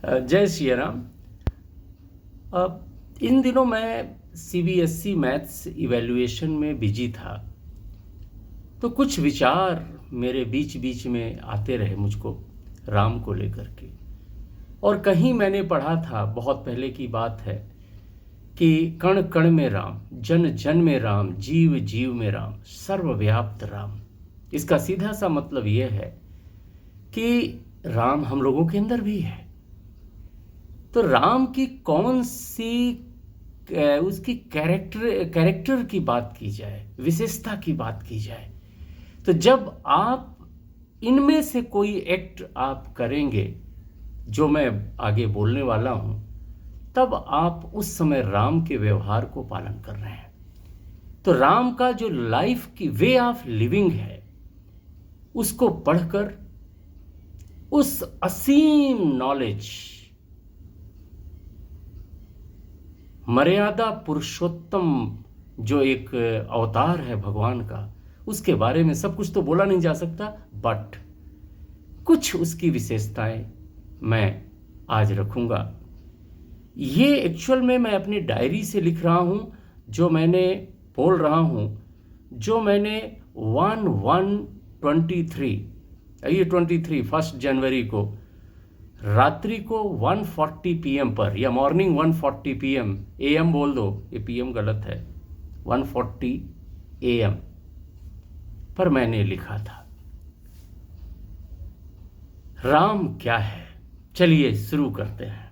जय श्री राम। इन दिनों मैं सीबीएसई मैथ्स इवैल्यूएशन में बिजी था, तो कुछ विचार मेरे बीच बीच में आते रहे मुझको राम को लेकर के। और कहीं मैंने पढ़ा था, बहुत पहले की बात है, कि कण कण में राम, जन जन में राम, जीव जीव में राम, सर्वव्याप्त राम। इसका सीधा सा मतलब यह है कि राम हम लोगों के अंदर भी है। तो राम की कौन सी उसकी कैरेक्टर की बात की जाए, विशेषता की बात की जाए, तो जब आप इनमें से कोई एक्ट आप करेंगे जो मैं आगे बोलने वाला हूं, तब आप उस समय राम के व्यवहार को पालन कर रहे हैं। तो राम का जो लाइफ की वे ऑफ लिविंग है, उसको पढ़कर उस असीम नॉलेज, मर्यादा पुरुषोत्तम जो एक अवतार है भगवान का, उसके बारे में सब कुछ तो बोला नहीं जा सकता, बट कुछ उसकी विशेषताएं मैं आज रखूंगा। ये एक्चुअल में मैं अपनी डायरी से लिख रहा हूं, जो मैंने बोल रहा हूं, जो मैंने 1 जनवरी को रात्रि को 1:40 PM पर, या मॉर्निंग 1:40 PM, AM बोल दो, ये PM गलत है, 1:40 AM पर मैंने लिखा था। राम क्या है, चलिए शुरू करते हैं।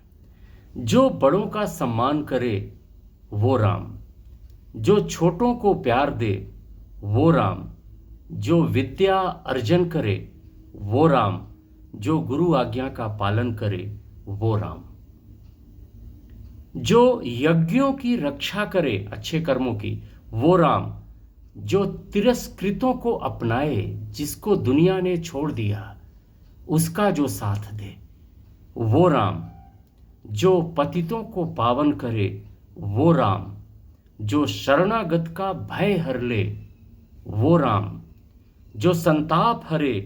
जो बड़ों का सम्मान करे वो राम, जो छोटों को प्यार दे वो राम, जो विद्या अर्जन करे वो राम, जो गुरु आज्ञा का पालन करे वो राम, जो यज्ञों की रक्षा करे अच्छे कर्मों की वो राम, जो तिरस्कृतों को अपनाए, जिसको दुनिया ने छोड़ दिया उसका जो साथ दे वो राम, जो पतितों को पावन करे वो राम, जो शरणागत का भय हर ले वो राम, जो संताप हरे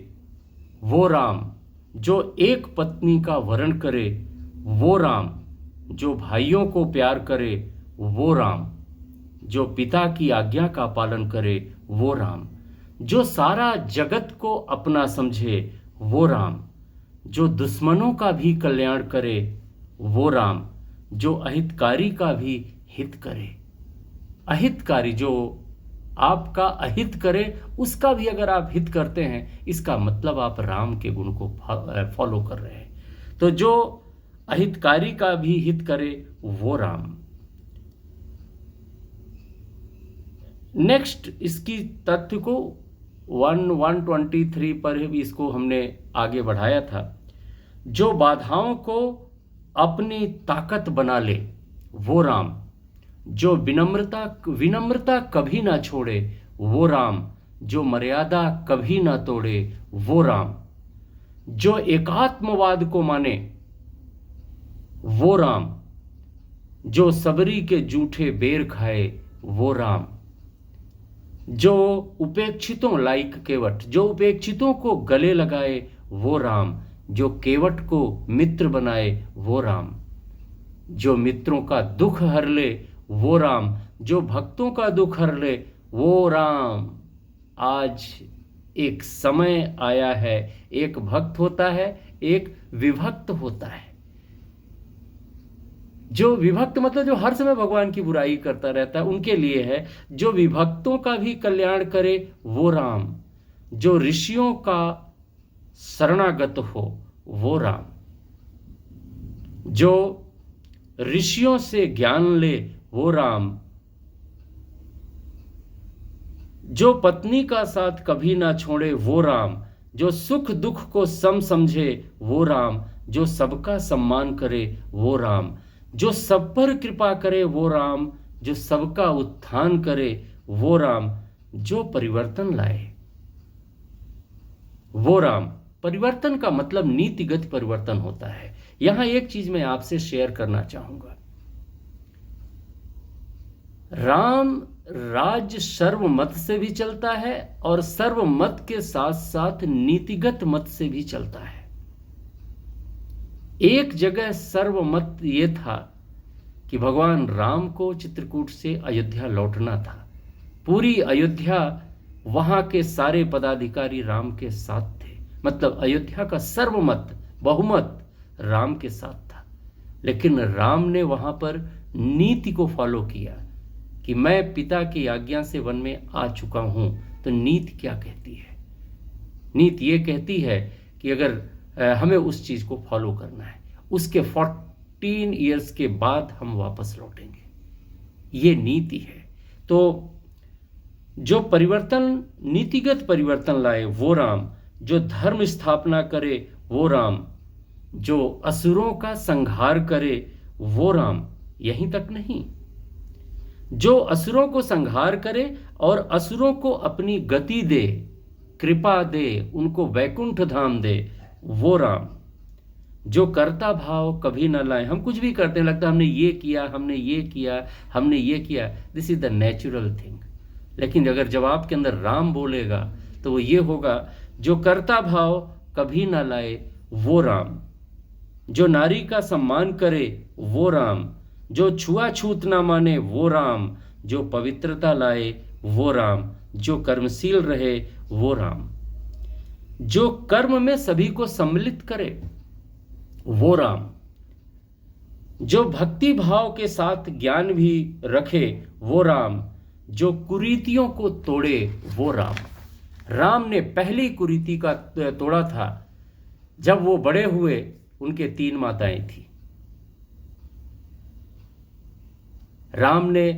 वो राम, जो एक पत्नी का वरण करे वो राम, जो भाइयों को प्यार करे वो राम, जो पिता की आज्ञा का पालन करे वो राम, जो सारा जगत को अपना समझे वो राम, जो दुश्मनों का भी कल्याण करे वो राम, जो अहितकारी का भी हित करे। अहितकारी, जो आपका अहित करे, उसका भी अगर आप हित करते हैं, इसका मतलब आप राम के गुण को फॉलो कर रहे हैं। तो जो अहितकारी का भी हित करे वो राम। नेक्स्ट, इसकी तथ्य को 1:123 पर भी इसको हमने आगे बढ़ाया था। जो बाधाओं को अपनी ताकत बना ले वो राम, जो विनम्रता कभी ना छोड़े वो राम, जो मर्यादा कभी ना तोड़े वो राम, जो एकात्मवाद को माने वो राम, जो सबरी के जूठे बेर खाए वो राम, जो उपेक्षितों केवट, जो उपेक्षितों को गले लगाए वो राम, जो केवट को मित्र बनाए वो राम, जो मित्रों का दुख हर ले वो राम, जो भक्तों का दुख हर ले वो राम। आज एक समय आया है, एक भक्त होता है, एक विभक्त होता है। जो विभक्त मतलब जो हर समय भगवान की बुराई करता रहता है, उनके लिए है। जो विभक्तों का भी कल्याण करे वो राम, जो ऋषियों का शरणागत हो वो राम, जो ऋषियों से ज्ञान ले वो राम, जो पत्नी का साथ कभी ना छोड़े वो राम, जो सुख दुख को सम समझे वो राम, जो सबका सम्मान करे वो राम, जो सब पर कृपा करे वो राम, जो सबका उत्थान करे वो राम, जो परिवर्तन लाए वो राम। परिवर्तन का मतलब नीतिगत परिवर्तन होता है। यहां एक चीज मैं आपसे शेयर करना चाहूंगा। राम राज्य सर्वमत से भी चलता है और सर्वमत के साथ साथ नीतिगत मत से भी चलता है। एक जगह सर्वमत ये था कि भगवान राम को चित्रकूट से अयोध्या लौटना था। पूरी अयोध्या, वहां के सारे पदाधिकारी राम के साथ थे, मतलब अयोध्या का सर्वमत, बहुमत राम के साथ था। लेकिन राम ने वहां पर नीति को फॉलो किया कि मैं पिता की आज्ञा से वन में आ चुका हूं। तो नीति क्या कहती है? नीति ये कहती है कि अगर हमें उस चीज को फॉलो करना है, उसके 14 ईयर्स के बाद हम वापस लौटेंगे, ये नीति है। तो जो परिवर्तन, नीतिगत परिवर्तन लाए वो राम, जो धर्म स्थापना करे वो राम, जो असुरों का संहार करे वो राम। यहीं तक नहीं, जो असुरों को संहार करे और असुरों को अपनी गति दे, कृपा दे, उनको वैकुंठ धाम दे, वो राम। जो कर्ता भाव कभी न लाए, हम कुछ भी करते हैं, लगता है हमने ये किया, हमने ये किया, हमने ये किया, this is the natural thing. लेकिन अगर जब आपके अंदर राम बोलेगा तो वो ये होगा, जो कर्ता भाव कभी न लाए वो राम, जो नारी का सम्मान करे वो राम, जो छुआछूत ना माने वो राम, जो पवित्रता लाए वो राम, जो कर्मशील रहे वो राम, जो कर्म में सभी को सम्मिलित करे वो राम, जो भक्ति भाव के साथ ज्ञान भी रखे वो राम, जो कुरीतियों को तोड़े वो राम। राम ने पहली कुरीति का तोड़ा था जब वो बड़े हुए, उनके 3 माताएं थी। राम ने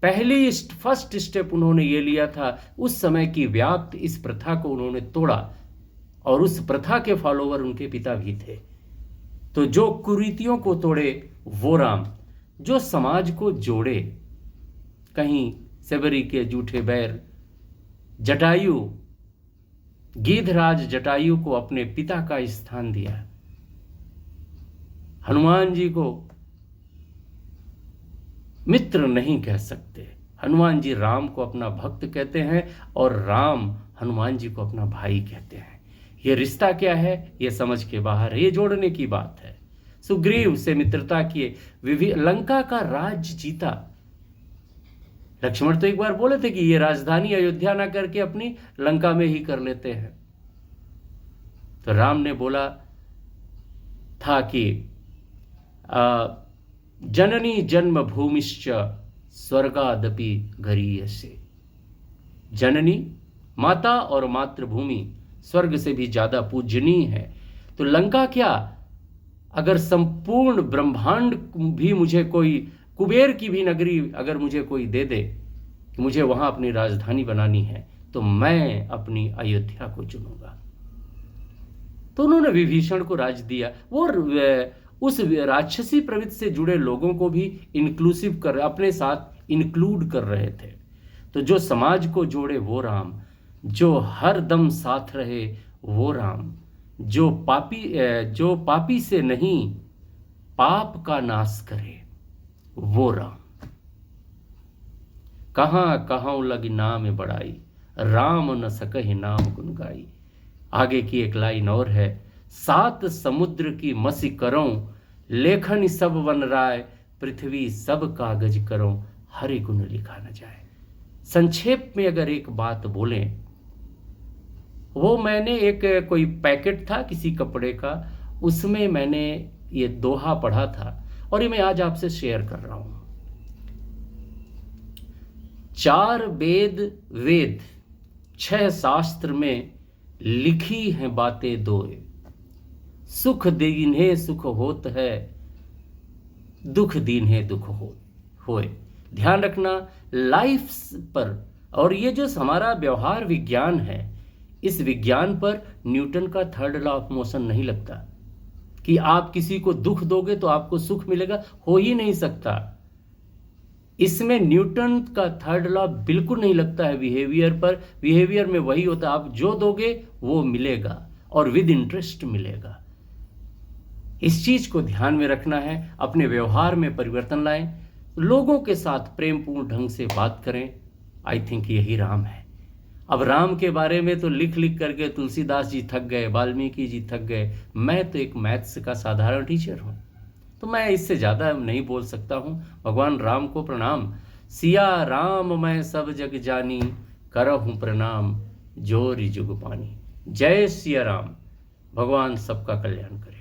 पहली फर्स्ट स्टेप उन्होंने ये लिया था, उस समय की व्याप्त इस प्रथा को उन्होंने तोड़ा, और उस प्रथा के फॉलोवर उनके पिता भी थे। तो जो कुरीतियों को तोड़े वो राम, जो समाज को जोड़े, कहीं सेबरी के जूठे बैर, जटायु, गीधराज जटायु को अपने पिता का स्थान दिया, हनुमान जी को मित्र नहीं कह सकते, हनुमान जी राम को अपना भक्त कहते हैं और राम हनुमान जी को अपना भाई कहते हैं। ये रिश्ता क्या है, ये समझ के बाहर है, ये जोड़ने की बात है। सुग्रीव से मित्रता किए, लंका का राज जीता। लक्ष्मण तो एक बार बोले थे कि ये राजधानी अयोध्या ना करके अपनी लंका में ही कर लेते हैं। तो राम ने बोला था कि जननी जन्म भूमिश्च स्वर्गादपि गरीयसे। जननी, माता और मातृभूमि स्वर्ग से भी ज्यादा पूजनीय है। तो लंका क्या, अगर संपूर्ण ब्रह्मांड भी मुझे कोई, कुबेर की भी नगरी अगर मुझे कोई दे दे कि मुझे वहां अपनी राजधानी बनानी है, तो मैं अपनी अयोध्या को चुनूंगा। तो उन्होंने विभीषण को राज दिया। वो उस राक्षसी प्रवृत्ति से जुड़े लोगों को भी इंक्लूसिव कर, अपने साथ इंक्लूड कर रहे थे। तो जो समाज को जोड़े वो राम, जो हर दम साथ रहे वो राम, जो पापी से नहीं पाप का नाश करे वो राम। कहां कहां लगी नाम बड़ाई, राम न सकहि नाम गुन गाई। आगे की एक लाइन और है, 7 समुद्र की मसी करो, लेखन सब वन राय, पृथ्वी सब कागज करो, हरि गुण लिखा न जाए। संक्षेप में अगर एक बात बोलें, वो मैंने एक कोई पैकेट था किसी कपड़े का, उसमें मैंने ये दोहा पढ़ा था और ये मैं आज आपसे शेयर कर रहा हूं। 4 वेद 6 शास्त्र में लिखी हैं बातें दोए, सुख दीन्हे सुख होत है, दुख दीन्हे दुख होए। ध्यान रखना लाइफ पर, और ये जो हमारा व्यवहार विज्ञान है, इस विज्ञान पर न्यूटन का 3rd लॉ ऑफ मोशन नहीं लगता कि आप किसी को दुख दोगे तो आपको सुख मिलेगा, हो ही नहीं सकता। इसमें न्यूटन का 3rd लॉ बिल्कुल नहीं लगता है बिहेवियर पर। बिहेवियर में वही होता है, आप जो दोगे वो मिलेगा और विद इंटरेस्ट मिलेगा। इस चीज को ध्यान में रखना है, अपने व्यवहार में परिवर्तन लाएं, लोगों के साथ प्रेमपूर्ण ढंग से बात करें। आई थिंक यही राम है। अब राम के बारे में तो लिख लिख करके तुलसीदास जी थक गए, वाल्मीकि जी थक गए, मैं तो एक मैथ्स का साधारण टीचर हूँ, तो मैं इससे ज़्यादा नहीं बोल सकता हूँ। भगवान राम को प्रणाम। सिया राम मैं सब जग जानी, करहूँ प्रणाम जोरि जुग पानी। जय सिया राम। भगवान सबका कल्याण करे।